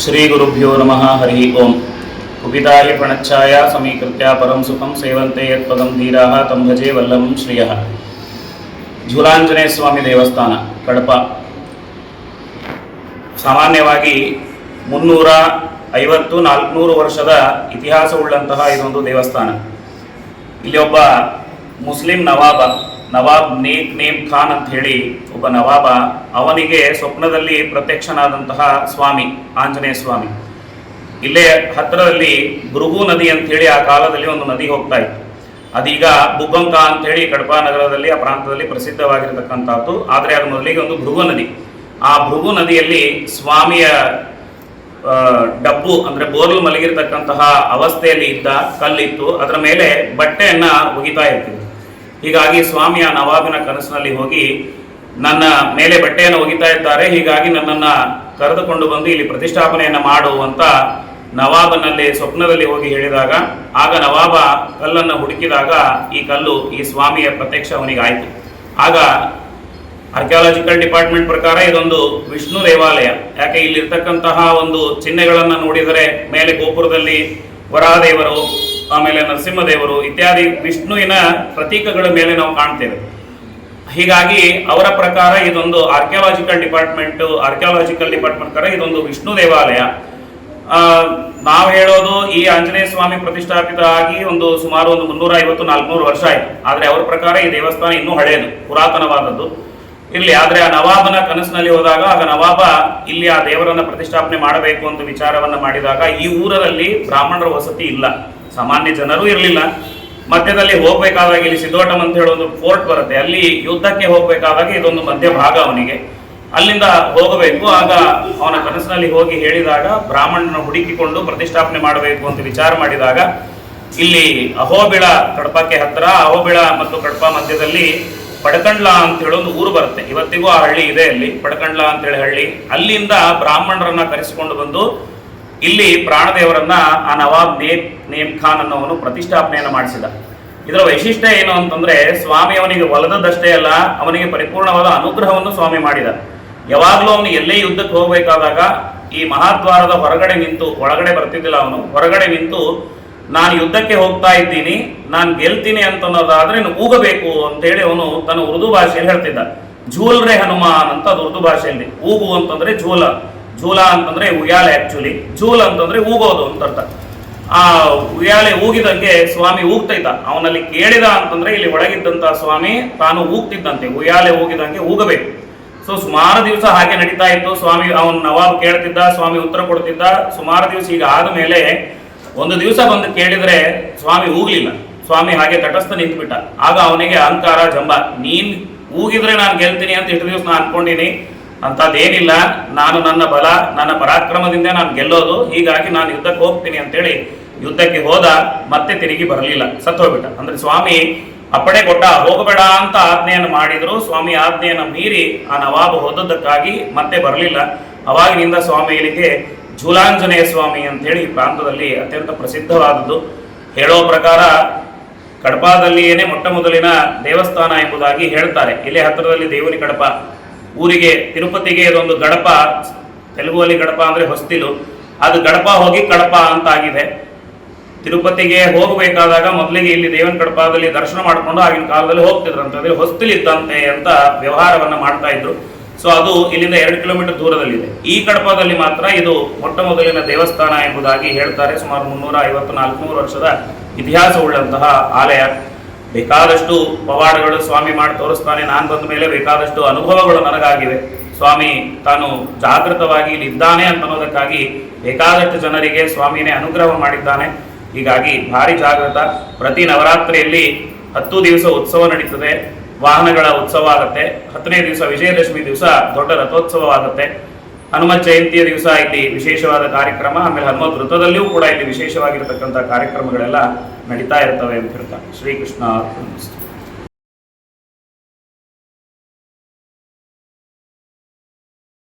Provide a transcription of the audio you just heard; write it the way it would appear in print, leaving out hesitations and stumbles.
श्रीगुरुभ्यो नमः हरि ओं। कुपिताय प्रणच्छाय समीकृत्य परम सुखं सेवन्ते यत्पदं धीराः तं भजे वल्लभं श्रियः। झूलांजनेय स्वामी देवस्थान कड़प ಸಾಮಾನ್ಯವಾಗಿ 350-400 ವರ್ಷದ ಇತಿಹಾಸವುಳ್ಳಂತಹ ಇದೊಂದು ದೇವಸ್ಥಾನ. ಇಲ್ಲಿ ಒಬ್ಬ ಮುಸ್ಲಿಂ ನವಾಬ್ ನೇಮ್ ಖಾನ್ ಅಂತ ಹೇಳಿ ಒಬ್ಬ ನವಾಬ, ಅವನಿಗೆ ಸ್ವಪ್ನದಲ್ಲಿ ಪ್ರತ್ಯಕ್ಷನಾದಂತಹ ಸ್ವಾಮಿ ಆಂಜನೇಯ ಸ್ವಾಮಿ. ಇಲ್ಲೇ ಹತ್ತಿರದಲ್ಲಿ ಭೃಗು ನದಿ ಅಂತ ಹೇಳಿ ಆ ಕಾಲದಲ್ಲಿ ಒಂದು ನದಿ ಹೋಗ್ತಾ ಇತ್ತು. ಅದೀಗ ಬುಬ್ಬಂಕ ಅಂತ ಹೇಳಿ ಕಡಪ ನಗರದಲ್ಲಿ ಆ ಪ್ರಾಂತದಲ್ಲಿ ಪ್ರಸಿದ್ಧವಾಗಿರತಕ್ಕಂಥದ್ದು. ಆದರೆ ಅದು ಮೊದಲಿಗೆ ಒಂದು ಭೃಗು ನದಿ. ಆ ಭೃಗು ನದಿಯಲ್ಲಿ ಸ್ವಾಮಿಯ ಡಬ್ಬು ಅಂದರೆ ಬೋರ್ಲು ಮಲಗಿರ್ತಕ್ಕಂತಹ ಅವಸ್ಥೆಯಲ್ಲಿ ಇದ್ದ ಕಲ್ಲಿತ್ತು. ಅದರ ಮೇಲೆ ಬಟ್ಟೆಯನ್ನ ಒಗಿತಾ ಇರ್ತಿದ್ರು. ಹೀಗಾಗಿ ಸ್ವಾಮಿಯ ನವಾಬಿನ ಕನಸಿನಲ್ಲಿ ಹೋಗಿ, ನನ್ನ ಮೇಲೆ ಬಟ್ಟೆಯನ್ನು ಒಗಿತಾ ಇದ್ದಾರೆ, ಹೀಗಾಗಿ ನನ್ನನ್ನು ಕರೆದುಕೊಂಡು ಬಂದು ಇಲ್ಲಿ ಪ್ರತಿಷ್ಠಾಪನೆಯನ್ನು ಮಾಡು ಅಂತ ನವಾಬನಲ್ಲಿ ಸ್ವಪ್ನದಲ್ಲಿ ಹೋಗಿ ಹೇಳಿದಾಗ, ಆಗ ನವಾಬ ಕಲ್ಲನ್ನು ಹುಡುಕಿದಾಗ ಈ ಕಲ್ಲು ಈ ಸ್ವಾಮಿಯ ಪ್ರತ್ಯಕ್ಷ ಅವನಿಗೆ ಆಯಿತು. ಆಗ ಆರ್ಕಿಯಾಲಜಿಕಲ್ ಡಿಪಾರ್ಟ್ಮೆಂಟ್ ಪ್ರಕಾರ ಇದೊಂದು ವಿಷ್ಣು ದೇವಾಲಯ. ಯಾಕೆ ಇಲ್ಲಿರ್ತಕ್ಕಂತಹ ಒಂದು ಚಿಹ್ನೆಗಳನ್ನು ನೋಡಿದರೆ ಮೇಲೆ ಗೋಪುರದಲ್ಲಿ ವರಾಹದೇವರು, ಆಮೇಲೆ ನರಸಿಂಹದೇವರು ಇತ್ಯಾದಿ ವಿಷ್ಣುವಿನ ಪ್ರತೀಕಗಳ ಮೇಲೆ ನಾವು ಕಾಣ್ತೇವೆ. ಹೀಗಾಗಿ ಅವರ ಪ್ರಕಾರ ಇದೊಂದು ಆರ್ಕಿಯಾಲಜಿಕಲ್ ಡಿಪಾರ್ಟ್ಮೆಂಟ್ ಪ್ರಕಾರ ಇದೊಂದು ವಿಷ್ಣು ದೇವಾಲಯ. ನಾವು ಹೇಳೋದು ಈ ಆಂಜನೇಯ ಸ್ವಾಮಿ ಪ್ರತಿಷ್ಠಾಪಿತ ಆಗಿ ಸುಮಾರು 350-400 ವರ್ಷ ಆಯಿತು. ಆದರೆ ಅವರ ಪ್ರಕಾರ ಈ ದೇವಸ್ಥಾನ ಇನ್ನೂ ಹಳೆಯದು, ಪುರಾತನವಾದದ್ದು ಇರಲಿ. ಆದರೆ ಆ ನವಾಬನ ಕನಸಿನಲ್ಲಿ ಹೋದಾಗ, ಆಗ ನವಾಬ ಇಲ್ಲಿ ಆ ದೇವರನ್ನ ಪ್ರತಿಷ್ಠಾಪನೆ ಮಾಡಬೇಕು ಅಂತ ವಿಚಾರವನ್ನ ಮಾಡಿದಾಗ, ಈ ಊರಲ್ಲಿ ಬ್ರಾಹ್ಮಣರ ವಸತಿ ಇಲ್ಲ, ಸಾಮಾನ್ಯ ಜನರು ಇರಲಿಲ್ಲ. ಮಧ್ಯದಲ್ಲಿ ಹೋಗ್ಬೇಕಾದಾಗ ಇಲ್ಲಿ ಸಿದ್ದೋಟಂ ಅಂತ ಹೇಳೋ ಒಂದು ಫೋರ್ಟ್ ಬರುತ್ತೆ, ಅಲ್ಲಿ ಯುದ್ಧಕ್ಕೆ ಹೋಗ್ಬೇಕಾದಾಗ ಇದೊಂದು ಮಧ್ಯ ಭಾಗ ಅವನಿಗೆ, ಅಲ್ಲಿಂದ ಹೋಗಬೇಕು. ಆಗ ಅವನ ಕನಸಿನಲ್ಲಿ ಹೋಗಿ ಹೇಳಿದಾಗ ಬ್ರಾಹ್ಮಣನ ಹುಡುಕಿಕೊಂಡು ಪ್ರತಿಷ್ಠಾಪನೆ ಮಾಡಬೇಕು ಅಂತ ವಿಚಾರ ಮಾಡಿದಾಗ, ಇಲ್ಲಿ ಅಹೋಬಿಳ ಕಡಪಕ್ಕೆ ಹತ್ತಿರ, ಅಹೋಬಿಳ ಮತ್ತು ಕಡಪ ಮಧ್ಯದಲ್ಲಿ ಪಡಕಂಡ್ಲ ಅಂತ ಹೇಳೋ ಒಂದು ಊರು ಬರುತ್ತೆ. ಇವತ್ತಿಗೂ ಆ ಹಳ್ಳಿ ಇದೆ, ಅಲ್ಲಿ ಪಡಕಂಡ್ಲ ಅಂತೇಳಿ ಹಳ್ಳಿ. ಅಲ್ಲಿಂದ ಬ್ರಾಹ್ಮಣರನ್ನ ಕರೆಸಿಕೊಂಡು ಬಂದು ಇಲ್ಲಿ ಪ್ರಾಣದೇವರನ್ನ ಆ ನವಾಬ್ ನೇಮ್ ಖಾನ್ ಅನ್ನೋವನು ಪ್ರತಿಷ್ಠಾಪನೆಯನ್ನು ಮಾಡಿಸಿದ. ಇದರ ವೈಶಿಷ್ಟ್ಯ ಏನು ಅಂತಂದ್ರೆ, ಸ್ವಾಮಿ ಅವನಿಗೆ ಒಲದದ್ದಷ್ಟೇ ಅಲ್ಲ, ಅವನಿಗೆ ಪರಿಪೂರ್ಣವಾದ ಅನುಗ್ರಹವನ್ನು ಸ್ವಾಮಿ ಮಾಡಿದ. ಯಾವಾಗಲೂ ಅವನು ಎಲ್ಲೇ ಯುದ್ಧಕ್ಕೆ ಹೋಗಬೇಕಾದಾಗ ಈ ಮಹಾದ್ವಾರದ ಹೊರಗಡೆ ನಿಂತು, ಒಳಗಡೆ ಬರ್ತಿದ್ದಿಲ್ಲ ಅವನು, ಹೊರಗಡೆ ನಿಂತು ನಾನು ಯುದ್ಧಕ್ಕೆ ಹೋಗ್ತಾ ಇದ್ದೀನಿ, ನಾನು ಗೆಲ್ತೀನಿ ಅಂತನ್ನೋದಾದ್ರೆ ನೀನು ಊಗಬೇಕು ಅಂತೇಳಿ ಅವನು ತನ್ನ ಉರ್ದು ಭಾಷೆಯಲ್ಲಿ ಹೇಳ್ತಿದ್ದ. ಝೂಲ್ ರೇ ಹನುಮಾನ್ ಅಂತ ಅದು ಉರ್ದು ಭಾಷೆಯಲ್ಲಿ. ಊಗು ಅಂತಂದ್ರೆ ಝೂಲ ಅಂತಂದ್ರೆ ಉಯ್ಯಾಲೆ, ಆಕ್ಚುಲಿ ಝೂಲ್ ಅಂತಂದ್ರೆ ಊಗೋದು ಅಂತ ಅರ್ಥ. ಆ ಉಯ್ಯಾಲೆ ಊಗಿದಂಗೆ ಸ್ವಾಮಿ ಊಗ್ತಾ ಇದ್ದ. ಅವನಲ್ಲಿ ಕೇಳಿದ ಅಂತಂದ್ರೆ ಇಲ್ಲಿ ಒಳಗಿದ್ದಂತ ಸ್ವಾಮಿ ತಾನು ಊಗ್ತಿದ್ದಂತೆ, ಉಯ್ಯಾಲೆ ಊಗಿದಂಗೆ ಊಗಬೇಕು. ಸೊ ಸುಮಾರು ದಿವಸ ಹಾಗೆ ನಡೀತಾ ಇತ್ತು. ಸ್ವಾಮಿ ಅವನು ನವಾಬ್ ಕೇಳ್ತಿದ್ದ, ಸ್ವಾಮಿ ಉತ್ತರ ಕೊಡ್ತಿದ್ದ. ಸುಮಾರು ದಿವಸ ಈಗ ಆದ ಮೇಲೆ ಒಂದು ದಿವಸ ಬಂದು ಕೇಳಿದ್ರೆ ಸ್ವಾಮಿ ಊಗ್ಲಿಲ್ಲ. ಸ್ವಾಮಿ ಹಾಗೆ ತಟಸ್ಥ ನಿಂತ್ಬಿಟ್ಟ. ಆಗ ಅವನಿಗೆ ಅಹಂಕಾರ, ಜಂಬ, ನೀನ್ ಊಗಿದ್ರೆ ನಾನು ಗೆಲ್ತೀನಿ ಅಂತ ಇಷ್ಟು ದಿವಸ ನಾನು ಅನ್ಕೊಂಡಿನಿ, ಅಂಥದ್ದೇನಿಲ್ಲ, ನಾನು ನನ್ನ ಬಲ ನನ್ನ ಪರಾಕ್ರಮದಿಂದ ನಾನು ಗೆಲ್ಲೋದು, ಹೀಗಾಗಿ ನಾನು ಯುದ್ಧಕ್ಕೆ ಹೋಗ್ತೀನಿ ಅಂತೇಳಿ ಯುದ್ಧಕ್ಕೆ ಹೋದ. ಮತ್ತೆ ತಿರುಗಿ ಬರಲಿಲ್ಲ, ಸತ್ತೋಗ್ಬಿಟ್ಟ. ಅಂದ್ರೆ ಸ್ವಾಮಿ ಅಪ್ಪಣೆ ಕೊಟ್ಟ, ಹೋಗಬೇಡ ಅಂತ ಆಜ್ಞೆಯನ್ನು ಮಾಡಿದ್ರು. ಸ್ವಾಮಿ ಆಜ್ಞೆಯನ್ನು ಮೀರಿ ಆ ನವಾಬ್ ಹೋದದ್ದಕ್ಕಾಗಿ ಮತ್ತೆ ಬರಲಿಲ್ಲ. ಅವಾಗಿನಿಂದ ಸ್ವಾಮಿ ಇಲ್ಲಿಗೆ ಝೂಲಾಂಜನೇಯ ಸ್ವಾಮಿ ಅಂತೇಳಿ ಈ ಪ್ರಾಂತದಲ್ಲಿ ಅತ್ಯಂತ ಪ್ರಸಿದ್ಧವಾದದ್ದು. ಹೇಳೋ ಪ್ರಕಾರ ಕಡಪದಲ್ಲಿಯೇನೆ ಮೊಟ್ಟ ಮೊದಲಿನ ದೇವಸ್ಥಾನ ಎಂಬುದಾಗಿ ಹೇಳ್ತಾರೆ. ಇಲ್ಲೇ ಹತ್ತಿರದಲ್ಲಿ ದೇವರಿ ಕಡಪ ಊರಿಗೆ, ತಿರುಪತಿಗೆ ಇದೊಂದು ಗಡಪ, ತೆಲುಗುವಲ್ಲಿ ಗಡಪ ಅಂದ್ರೆ ಹೊಸ್ತಿಲು, ಅದು ಗಡಪ ಹೋಗಿ ಕಡಪ ಅಂತ ಆಗಿದೆ. ತಿರುಪತಿಗೆ ಹೋಗಬೇಕಾದಾಗ ಮೊದಲಿಗೆ ಇಲ್ಲಿ ದೇವನ ಕಡಪದಲ್ಲಿ ದರ್ಶನ ಮಾಡಿಕೊಂಡು ಆಗಿನ ಕಾಲದಲ್ಲಿ ಹೋಗ್ತಿದ್ರಂತೆ, ಹೊಸ್ತಿಲಿದ್ದಂತೆ ಅಂತ ವ್ಯವಹಾರವನ್ನ ಮಾಡ್ತಾ ಇದ್ರು. ಸೊ ಅದು ಇಲ್ಲಿಂದ 2 ಕಿಲೋಮೀಟರ್ ದೂರದಲ್ಲಿದೆ. ಈ ಕಡಪದಲ್ಲಿ ಮಾತ್ರ ಇದು ಮೊಟ್ಟ ಮೊದಲಿನ ದೇವಸ್ಥಾನ ಎಂಬುದಾಗಿ ಹೇಳ್ತಾರೆ. ಸುಮಾರು 350-400 ವರ್ಷದ ಇತಿಹಾಸವುಳ್ಳಂತಹ ಆಲಯ. ಬೇಕಾದಷ್ಟು ಪವಾಡಗಳು ಸ್ವಾಮಿ ಮಾಡಿ ತೋರಿಸ್ತಾನೆ. ನಾನು ಬಂದ ಮೇಲೆ ಬೇಕಾದಷ್ಟು ಅನುಭವಗಳು ನನಗಾಗಿವೆ. ಸ್ವಾಮಿ ತಾನು ಜಾಗೃತವಾಗಿ ಇಲ್ಲಿ ಇದ್ದಾನೆ ಅಂತನ್ನೋದಕ್ಕಾಗಿ ಬೇಕಾದಷ್ಟು ಜನರಿಗೆ ಸ್ವಾಮಿನೇ ಅನುಗ್ರಹ ಮಾಡಿದ್ದಾನೆ. ಹೀಗಾಗಿ ಭಾರಿ ಜಾಗೃತ. ಪ್ರತಿ ನವರಾತ್ರಿಯಲ್ಲಿ 10 ದಿವಸ ಉತ್ಸವ ನಡೀತದೆ, ವಾಹನಗಳ ಉತ್ಸವ ಆಗುತ್ತೆ. 10ನೇ ದಿವಸ ವಿಜಯದಶಮಿ ದಿವಸ ದೊಡ್ಡ ರಥೋತ್ಸವ ಆಗುತ್ತೆ. ಹನುಮತ್ ಜಯಂತಿಯ ದಿವಸ ಇಲ್ಲಿ ವಿಶೇಷವಾದ ಕಾರ್ಯಕ್ರಮ, ಆಮೇಲೆ ಹನುಮತ್ ವೃತ್ತದಲ್ಲಿಯೂ ಕೂಡ ಇಲ್ಲಿ ವಿಶೇಷವಾಗಿರತಕ್ಕಂಥ ಕಾರ್ಯಕ್ರಮಗಳೆಲ್ಲ ನಡೀತಾ ಇರ್ತವೆ ಅಂತ ಹೇಳ್ತಾರೆ. ಶ್ರೀಕೃಷ್ಣ.